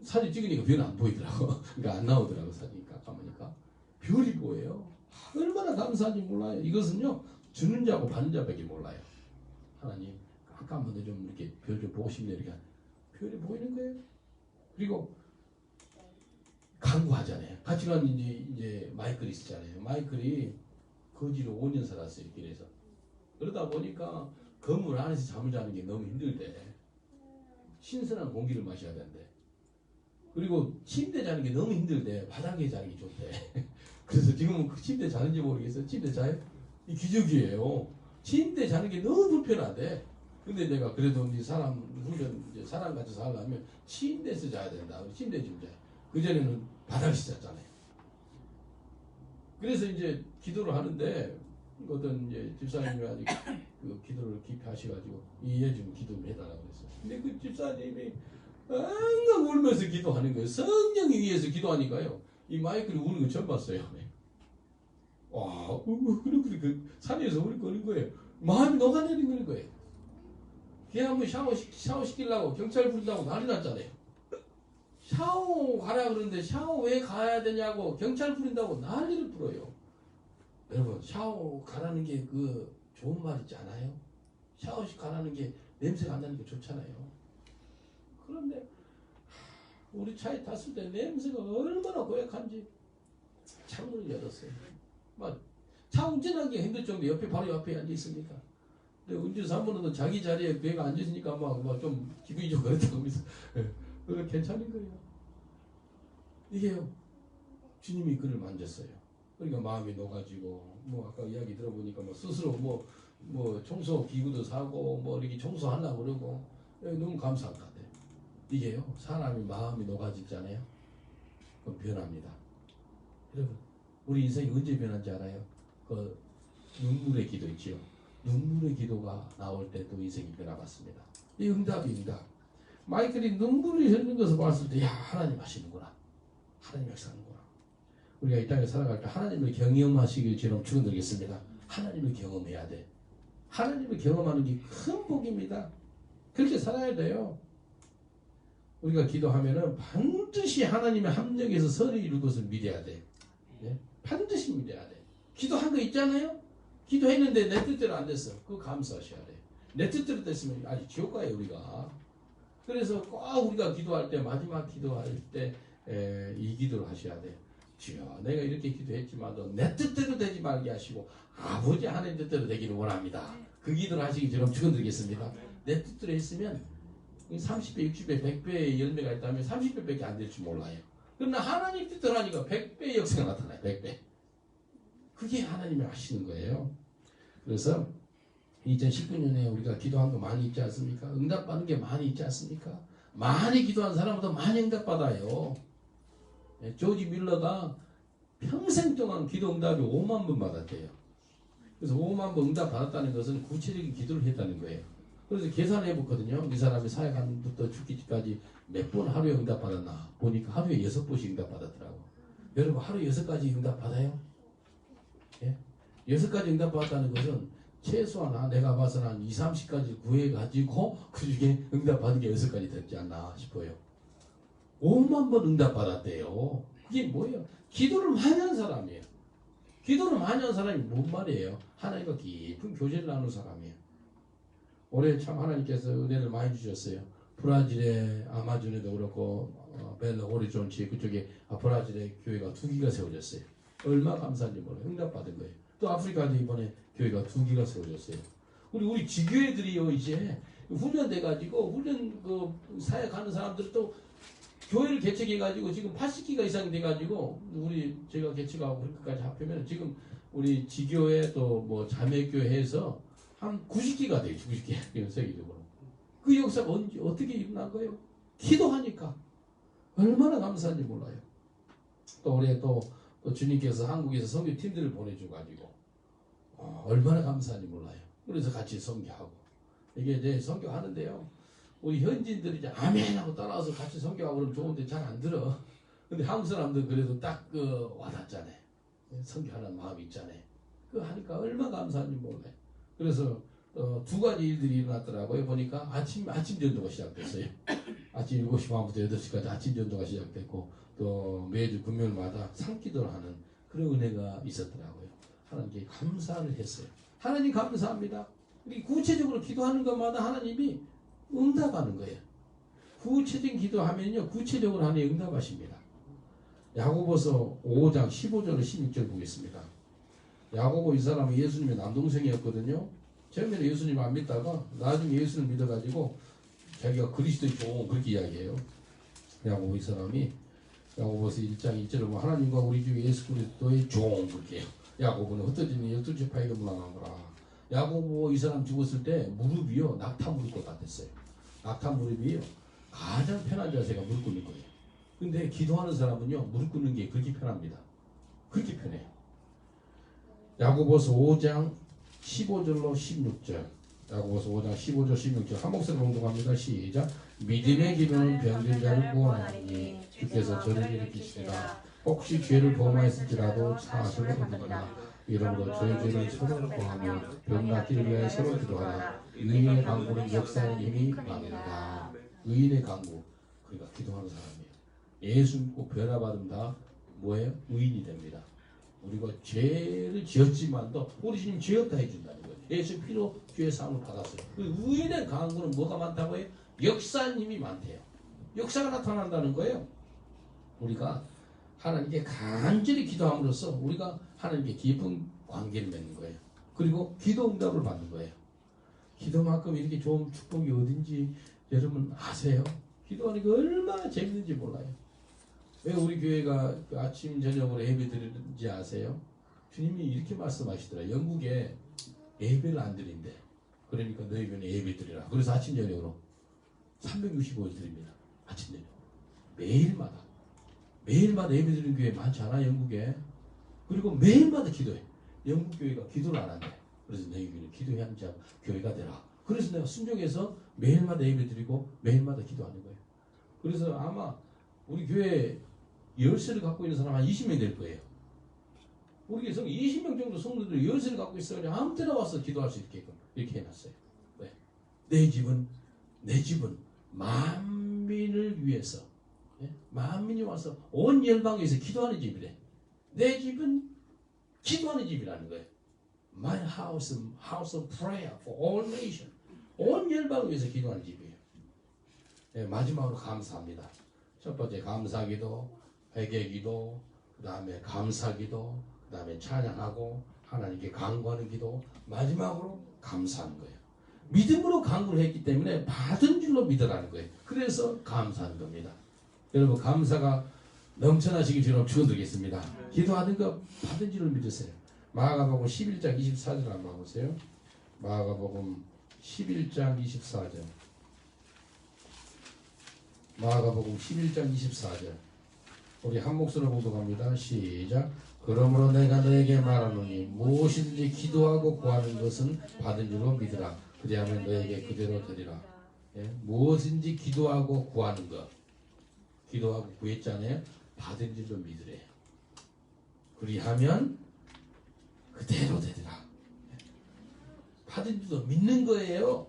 사진 찍으니까 별은 안 보이더라고. 그러니까 안 나오더라고. 사진이 깜깜하니까. 별이 보여요. 얼마나 감사한지 몰라요. 이것은요. 주는 자고 받는 자밖에 몰라요. 하나님 깜깜한데 좀 이렇게 별 좀 보고 싶네. 이렇게 별이 보이는 거예요. 그리고 강구하잖아요. 같이 간 이제 마이클이 있었잖아요. 마이클이 거지로 5년 살았어요. 길에서. 그러다 보니까 건물 안에서 잠을 자는 게 너무 힘들대. 신선한 공기를 마셔야 된대. 그리고 침대 자는 게 너무 힘들대. 바닥에 자는 게 좋대. 그래서 지금은 그 침대 자는지 모르겠어요. 침대 자요? 이 기적이에요. 침대 자는 게 너무 불편하대. 근데 내가 그래도 이제 사람 같이 살려면 침대에서 자야 된다. 침대 좀 자요. 그전에는 바닥에서 잤잖아요. 그래서 이제 기도를 하는데 어떤 이제 집사님이 아직 그 기도를 깊이 하셔가지고 이해 좀 기도 좀 해달라고 그랬어요. 근데 그 집사님이 항상 울면서 기도하는 거예요. 성령 위에서 기도하니까요. 이 마이크를 우는 거 처음 봤어요. 와, 그렇게 그 산에서 우는 거예요. 마음이 녹아내리는 거예요. 걔 한번 샤워 시키려고 경찰 부른다고 난리 났잖아요. 샤워 가라 그러는데 샤워 왜 가야 되냐고 경찰 부른다고 난리를 풀어요. 여러분 샤워 가라는 게 그 좋은 말 있지 않아요? 샤워식 가라는 게 냄새가 안 나는 게 좋잖아요. 그런데 우리 차에 탔을 때 냄새가 얼마나 고약한지 창문을 열었어요. 막 차 운전하기가 힘들 정도 옆에 바로 옆에 앉아 있으니까. 근데 운전사 한 번은 자기 자리에 배가 앉으시니까 막 좀 기분이 좀 그렇다고 하면서 그거 괜찮은 거예요. 이게요. 주님이 그를 만졌어요. 그러니까 마음이 녹아지고 뭐 아까 이야기 들어보니까 뭐 스스로 뭐 청소 기구도 사고 뭐 이렇게 청소하려고 그러고 너무 감사한 것 같아요. 이게요. 사람이 마음이 녹아지잖아요. 그럼 변합니다. 여러분 우리 인생이 언제 변한지 알아요? 그 눈물의 기도 있지요. 눈물의 기도가 나올 때 또 인생이 변화받습니다. 이 응답이 응답. 마이클이 눈물이 흐르는 것을 봤을 때 야 하나님 하시는구나. 하나님 역사하는구나. 우리가 이 땅에 살아갈 때 하나님을 경험하시길 저는 축원드리겠습니다. 하나님을 경험해야 돼. 하나님을 경험하는 게 큰 복입니다. 그렇게 살아야 돼요. 우리가 기도하면은 반드시 하나님의 합력에서 선을 이룰 것을 믿어야 돼. 네? 반드시 믿어야 돼. 기도한 거 있잖아요. 기도했는데 내 뜻대로 안 됐어. 그거 감사하셔야 돼. 내 뜻대로 됐으면 아직 지옥 가요 우리가. 그래서 꼭 우리가 기도할 때 마지막 기도할 때 이 기도를 하셔야 돼. 주여 내가 이렇게 기도했지만도 내 뜻대로 되지 말게 하시고 아버지 하나님 뜻대로 되기를 원합니다. 그 기도를 하시기 저는 축원드리겠습니다. 내 뜻대로 했으면 30배, 60배, 100배의 열매가 있다면 30배밖에 안 될 줄 몰라요. 그러나 하나님 뜻대로 하니까 100배의 역사가 나타나요. 100배. 그게 하나님이 하시는 거예요. 그래서 2019년에 우리가 기도한 거 많이 있지 않습니까? 응답받는 게 많이 있지 않습니까? 많이 기도한 사람보다 많이 응답받아요. 조지 밀러가 평생 동안 기도 응답이 5만 번 받았대요. 그래서 5만 번 응답 받았다는 것은 구체적인 기도를 했다는 거예요. 그래서 계산해 보거든요. 이 사람이 사역하는부터 죽기까지 몇 번 하루에 응답 받았나 보니까 하루에 6번씩 응답 받았더라고. 여러분 하루에 6가지 응답 받아요? 예? 6가지 응답 받았다는 것은 최소한 내가 봐서는 한 2, 30가지 구해가지고 그 중에 응답 받은 게 6가지 됐지 않나 싶어요. 5만 번 응답 받았대요. 그게 뭐예요? 기도를 많이 한 사람이에요. 기도를 많이 한 사람이 뭔 말이에요? 하나님과 깊은 교제를 나누는 사람이에요. 올해 참 하나님께서 은혜를 많이 주셨어요. 브라질의 아마존에도 그렇고 벨로 오리존치 그쪽에 브라질의 교회가 2기가 세워졌어요. 얼마나 감사한지 몰라요. 응답받은 거예요. 또 아프리카도 이번에 교회가 2기가 세워졌어요. 우리 지교회들이요 이제 훈련돼가지고 훈련 사역하는 사람들 또 교회를 개척해가지고 지금 80기가 이상 돼가지고 제가 개척하고 그렇게까지 합하면 지금 우리 지교회 또 뭐 자매교회에서 한 90기가 돼요. 90기 세계적으로. 그 역사가 어떻게 일어난 거예요? 기도하니까 얼마나 감사한지 몰라요. 또 올해 또 주님께서 한국에서 선교팀들을 보내줘가지고 얼마나 감사한지 몰라요. 그래서 같이 선교하고 이게 이제 선교하는데요. 우리 현지인들이 이제 아멘하고 따라와서 같이 선교하고 그러면 좋은데 잘 안 들어. 근데 한국 사람들 그래도 딱 와닿잖아요. 선교하는 마음이 있잖아요. 그거 하니까 얼마나 감사한지 몰라요. 그래서 2가지 일들이 일어났더라고요. 보니까 아침 전도가 시작됐어요. 아침 7시 반부터 8시까지 아침 전도가 시작됐고 또 매주 금요일마다 산기도를 하는 그런 은혜가 있었더라고요. 하나님께 감사를 했어요. 하나님 감사합니다. 우리 구체적으로 기도하는 것마다 하나님이 응답하는 거예요. 구체적인 기도하면요 구체적으로 하나님 응답하십니다. 야고보서 5장 15절로 16절 보겠습니다. 야고보 이 사람은 예수님의 남동생이었거든요. 처음에는 예수님 안 믿다가 나중에 예수를 믿어가지고 자기가 그리스도의 종 그렇게 이야기해요. 야고보 이 사람이 야고보서 1장 1절에 보면 하나님과 우리 주 예수 그리스도의 종 그렇게 해요. 야고보는 흩어지는 12지파에게 문안한 거라. 야고보 이 사람 죽었을 때 무릎이요 낙타 무릎 같았어요. 낙타 무릎이요 가장 편한 자세가 무릎 꿇는 거예요. 근데 기도하는 사람은요 무릎 꿇는 게 그렇게 편합니다. 그렇게 편해요. 야고보서 5장 15절로 16절. 야고보서 5장 15절 16절 한 목소리로 공동합니다. 시작. 믿음의 기도는 병든 자를 구원하니 주께서 저를 일으키시리라. 혹시 죄를 범하였을지라도 사하심을 얻으리라. 이러므로 저희 죄를 서로 구하며 병 낫기를 위하여 서로 기도하라. 의인의 간구는 역사의 힘이 많으리라. 의인의 간구 그러니까 기도하는 사람이에요. 예수 믿고 변화받으면 다 뭐예요? 의인이 됩니다. 우리가 죄를 지었지만도 우리 주님 죄 없다 해준다는 거예요. 예수 피로 죄의 사함을 받았어요. 의인의 간구는 뭐가 많다고 해요? 역사님이 많대요. 역사가 나타난다는 거예요. 우리가 하나님께 간절히 기도함으로써 우리가 하나님께 깊은 관계를 맺는 거예요. 그리고 기도 응답을 받는 거예요. 기도만큼 이렇게 좋은 축복이 어딘지 여러분 아세요? 기도하는 게 얼마나 재밌는지 몰라요. 왜 우리 교회가 그 아침 저녁으로 예배 드리는지 아세요? 주님이 이렇게 말씀하시더라. 영국에 예배를 안 드린대. 그러니까 너희 교회는 예배 드리라. 그래서 아침 저녁으로 365일 드립니다. 아침 저녁 매일마다 예배 드리는 교회 많지 않아 영국에. 그리고 매일마다 기도해. 영국 교회가 기도를 안 한대. 그래서 너희 교회는 기도해야 하는 교회가 되라. 그래서 내가 순종해서 매일마다 예배 드리고 매일마다 기도하는 거예요. 그래서 아마 우리 교회 열쇠를 갖고 있는 사람 한 20명 될 거예요. 우리 교회 20명 정도 성도들이 열쇠를 갖고 있어요. 아무 때나 와서 기도할 수 있게끔 이렇게 해놨어요. 왜? 내 집은 만민을 위해서, 만민이 와서 온 열방에 위해서 기도하는 집이래. 내 집은 기도하는 집이라는 거예요. My house, house of prayer for all nations. 온 열방을 위해서 기도하는 집이에요. 마지막으로 감사합니다. 첫 번째 감사기도, 회개기도, 그 다음에 감사기도, 그 다음에 찬양하고 하나님께 간구하는 기도, 마지막으로 감사하는 거예요. 믿음으로 간구를 했기 때문에 받은 줄로 믿으라는 거예요. 그래서 감사하는 겁니다. 여러분 감사가 넘쳐나시길 주로 축원드리겠습니다. 기도하는 거 받은 줄로 믿으세요. 마가복음 11장 24절 한번 보세요. 마가복음 11장 24절. 마가복음 11장 24절. 우리 한 목소리로 봉독합니다. 시작. 그러므로 내가 너에게 말하노니 무엇이든지 기도하고 구하는 것은 받은 줄로 믿으라. 그리하면 너에게 그대로 되리라. 무엇인지 기도하고 구하는 것. 기도하고 구했잖아요. 받은 줄로 믿으래요. 그리하면 그대로 되리라. 받은 줄로 믿는 거예요.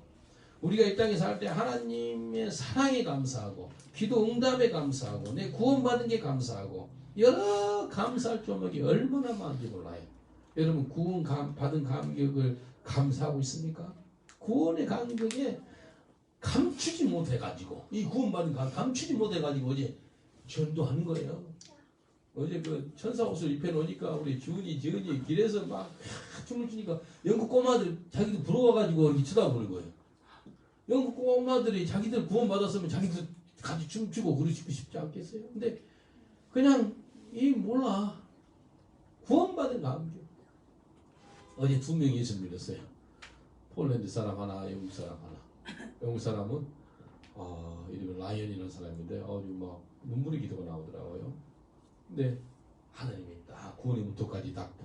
우리가 이 땅에 살 때 하나님의 사랑에 감사하고 기도 응답에 감사하고 내 구원받은 게 감사하고 여러 감사할 조목이 얼마나 많은지 몰라요. 여러분 구원 받은 감격을 감사하고 있습니까? 구원의 감격에 감추지 못해가지고 이 구원받은 감추지 못해가지고 어제 전도하는 거예요. 어제 그 천사 옷을 입혀놓으니까 우리 지은이 길에서 막 춤을 추니까 영국 꼬마들 자기도 부러워가지고 이렇게 쳐다보는 거예요. 영국 꼬마들이 자기들 구원받았으면 자기들 같이 춤추고 그러시고 싶지 않겠어요? 근데 그냥 몰라. 구원받은 감격. 어제 2명이 예수 믿었어요. 폴란드 사람 하나, 영국 사람 하나. 영국 사람은 이름은 라이언이라는 사람인데 막 눈물이 기도가 나오더라고요. 근데 하나님이 딱 구원의 문턱까지 딱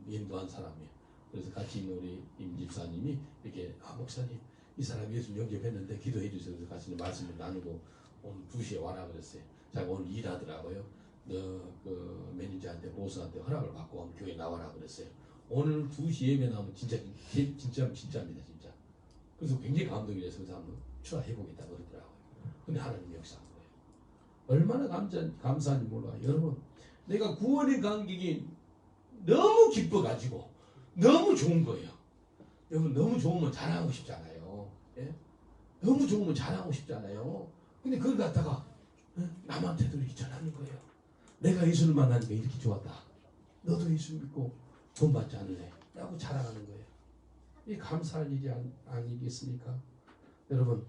인도한 사람이에요. 그래서 같이 있는 우리 임 집사님이 이렇게 목사님 이 사람 예수 영접했는데 기도해 주세요. 그래서 같이 말씀을 나누고 오늘 2시에 와라 그랬어요. 자기가 오늘 일하더라고요. 너 그 매니저한테 보스한테 허락을 받고 오늘 교회 나와라 그랬어요. 오늘 2시 예배 나오면 진짜입니다 진짜. 그래서 굉장히 감동이 돼서 그래서 한번 추가해보겠다 그러더라고요. 근데 하나님이 역사한 거예요. 얼마나 감사한지 몰라요. 여러분 내가 구원의 감격이 너무 기뻐가지고 너무 좋은 거예요. 여러분 너무 좋으면 자랑하고 싶잖아요. 예? 너무 좋으면 자랑하고 싶잖아요. 근데 그걸 갖다가 남한테도 이렇게 전하는 거예요. 내가 예수를 만나니까 이렇게 좋았다. 너도 예수 믿고 돈 받지 않을래? 라고 자랑하는 거예요. 이게 감사할 일이 아니겠습니까? 여러분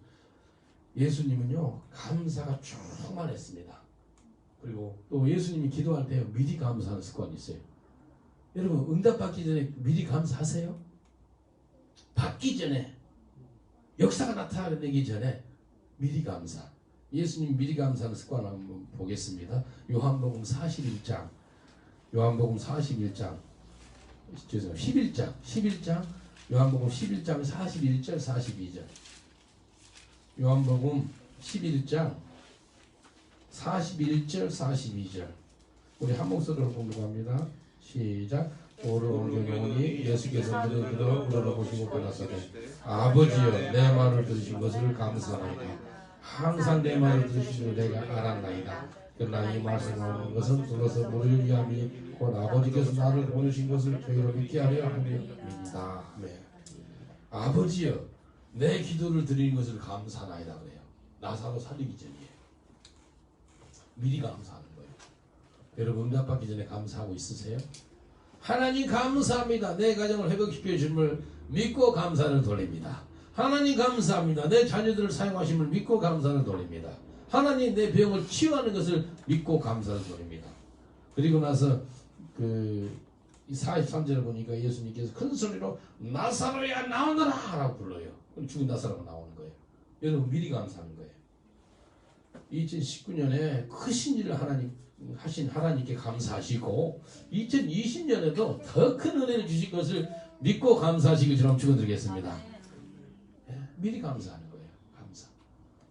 예수님은요 감사가 충만했습니다. 그리고 또 예수님이 기도할 때 미리 감사하는 습관이 있어요. 여러분 응답받기 전에 미리 감사하세요? 받기 전에 역사가 나타나기 전에 미리 감사. 예수님 미리 감사하는 습관을 한번 보겠습니다. 요한복음 11장 요한복음 11장 요한복음 11장 41절 42절 요한복음 11장 41절 42절 우리 한 목소리로 공부합니다. 시작. 오를 옮겨놓으니 예수께서 무릇 우러러보시고 가라사대 아버지여 내 말을 들으신 것을 감사하나이다. 항상 내 말을 들으시는 내가 알았나이다. 그러나 이 말씀하는 것은 들어서 무를 위함이 곧 아버지께서 나를 보내신 것을 저희로 믿게 하려 함이옵니다. 아멘. 아버지여 내 기도를 드리는 것을 감사하나이다 그래요. 나사로 살리기 전이에요. 미리 감사하는 거예요. 여러분 응답받기 전에 감사하고 있으세요? 하나님 감사합니다. 내 가정을 회복시켜 주심을 믿고 감사를 돌립니다. 하나님 감사합니다. 내 자녀들을 사용하심을 믿고 감사를 돌립니다. 하나님 내 병을 치유하는 것을 믿고 감사를 돌립니다. 그리고 나서 이 43절을 보니까 예수님께서 큰 소리로 나사로야 나오너라 라고 불러요. 그럼 죽은 나사로가 나오는 거예요. 여러분 미리 감사하는 거예요. 2019년에 크신 일을 하신 하나님께 감사하시고 2020년에도 더 큰 은혜를 주실 것을 믿고 감사하시길 저는 축원드리겠습니다. 미리 감사하는 거예요. 감사.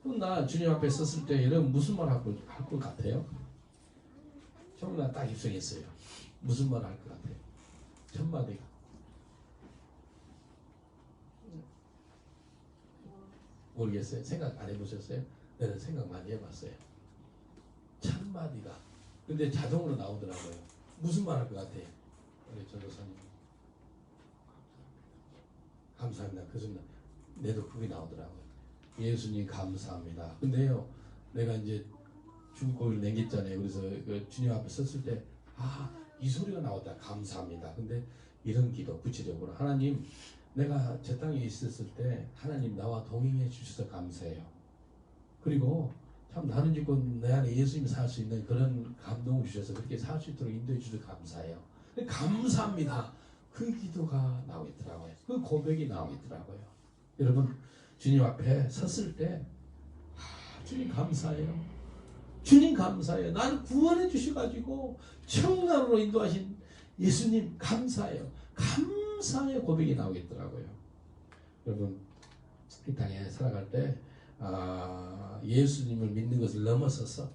그럼 나 주님 앞에 섰을 때 여러분 무슨 말 할 것 같아요? 정말 딱 입성했어요. 무슨 말 할 것 같아요? 첫 마디가 모르겠어요. 생각 안 해보셨어요? 저는 생각 많이 해봤어요. 첫 마디가 근데 자동으로 나오더라고요. 무슨 말 할 것 같아요? 우리 전도사님 감사합니다. 그 순간 내도 그게 나오더라고요. 예수님 감사합니다. 근데요 내가 이제 중고기를 남겼잖아요. 그래서 그 주님 앞에 섰을 때 이 소리가 나왔다. 감사합니다. 근데 이런 기도 구체적으로 하나님 내가 저 땅에 있었을 때 하나님 나와 동행해 주셔서 감사해요. 그리고 참 나는 짓고 내 안에 예수님이 살 수 있는 그런 감동을 주셔서 그렇게 살 수 있도록 인도해 주셔서 감사해요. 감사합니다. 그 기도가 나오겠더라고요. 그 고백이 나오겠더라고요. 여러분 주님 앞에 섰을 때 주님 감사해요. 주님 감사해요. 나를 구원해 주셔가지고 청나라로 인도하신 예수님 감사해요. 감사의 고백이 나오겠더라고요. 여러분 이 땅에 살아갈 때 예수님을 믿는 것을 넘어서서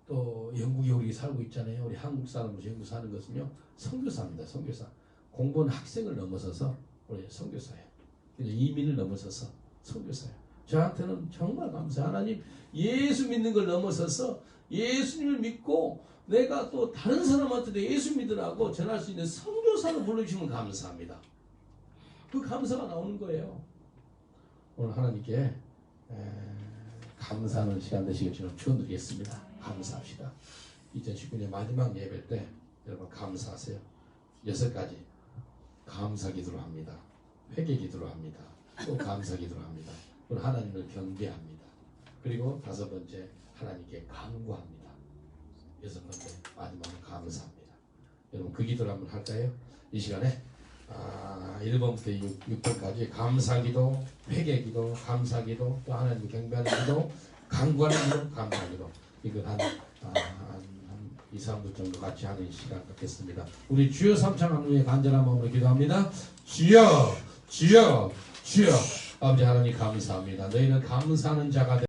또 영국에 우리 살고 있잖아요. 우리 한국 사람으로서 영국 사는 것은요 선교사입니다. 선교사. 공부하는 학생을 넘어서서 우리 선교사예요. 이민을 넘어서서 선교사예요. 저한테는 정말 감사해요. 하나님 예수 믿는 걸 넘어서서 예수님을 믿고 내가 또 다른 사람한테도 예수 믿으라고 전할 수 있는 선교사로 불러주시면 감사합니다. 그 감사가 나오는 거예요. 오늘 하나님께 감사하는 시간 되시길 저는 축원드리겠습니다. 감사합시다. 2019년 마지막 예배 때 여러분 감사하세요. 6가지 감사 기도를 합니다. 회개 기도를 합니다. 또 감사 기도를 합니다. 그리고 하나님을 경배합니다. 그리고 5번째 하나님께 간구합니다. 6번째 마지막으로 감사합니다. 여러분 그 기도를 한번 할까요? 이 시간에 1번부터 6번까지 감사기도, 회개기도, 감사기도, 또 하나님을 경배하는 기도, 간구하는 기도, 감사기도 이걸 한 2, 3분 정도 같이 하는 시간 갖겠습니다. 우리 주여 삼창한 후에 간절한 마음으로 기도합니다. 주여 주여 주여 아버지 하나님 감사합니다. 너희는 감사하는 자가